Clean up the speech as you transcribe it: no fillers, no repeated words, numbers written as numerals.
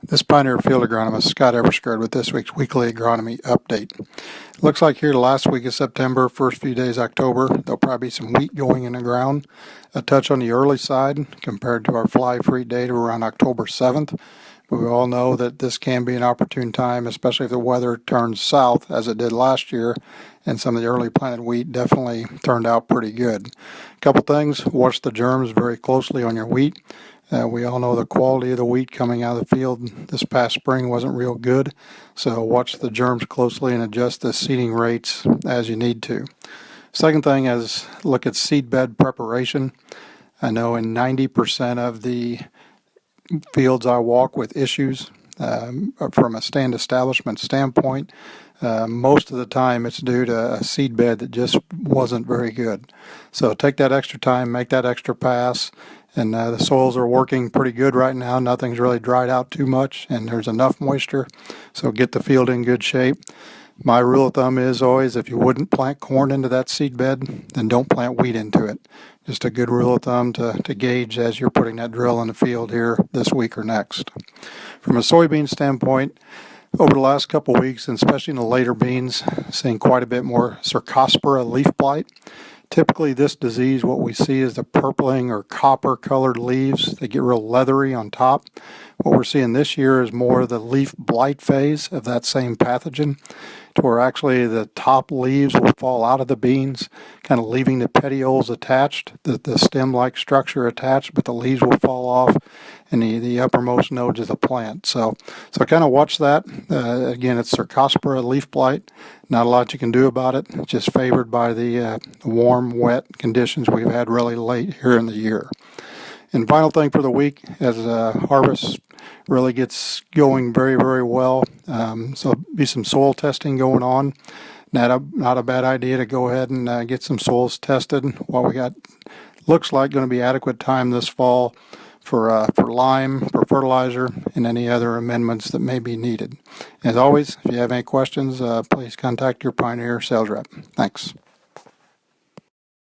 This Pioneer Field Agronomist Scott Eversgerd with this week's weekly agronomy update. It looks like here the last week of September, first few days October, there'll probably be some wheat going in the ground. A touch on the early side compared to our fly-free date around October 7th. But we all know that this can be an opportune time, especially if the weather turns south as it did last year, and some of the early planted wheat definitely turned out pretty good. A couple things: watch the germs very closely on your wheat. We all know the quality of the wheat coming out of the field this past spring wasn't real good, so watch the germs closely and adjust the seeding rates as you need to. Second thing is look at seed bed preparation. I know in 90% of the fields I walk with issues from a stand establishment standpoint. Most of the time it's due to a seed bed that just wasn't very good. So take that extra time, make that extra pass, and the soils are working pretty good right now. Nothing's really dried out too much, and there's enough moisture, so get the field in good shape. My rule of thumb is always, if you wouldn't plant corn into that seed bed, then don't plant wheat into it. Just a good rule of thumb to gauge as you're putting that drill in the field here this week or next. From a soybean standpoint, over the last couple of weeks, and especially in the later beans, seeing quite a bit more Cercospora leaf blight. Typically this disease, what we see is the purpling or copper colored leaves. They get real leathery on top. What we're seeing this year is more of the leaf blight phase of that same pathogen, to where actually the top leaves will fall out of the beans, kind of leaving the petioles attached, the stem-like structure attached, but the leaves will fall off, and the uppermost nodes of the plant. So kind of watch that. Again, it's Cercospora leaf blight. Not a lot you can do about it. It's just favored by the warm, wet conditions we've had really late here in the year. And final thing for the week, as harvest really gets going very, very well, so be some soil testing going on. Not a bad idea to go ahead and get some soils tested while we got, looks like, going to be adequate time this fall for lime, for fertilizer, and any other amendments that may be needed. As always, if you have any questions, please contact your Pioneer sales rep. Thanks.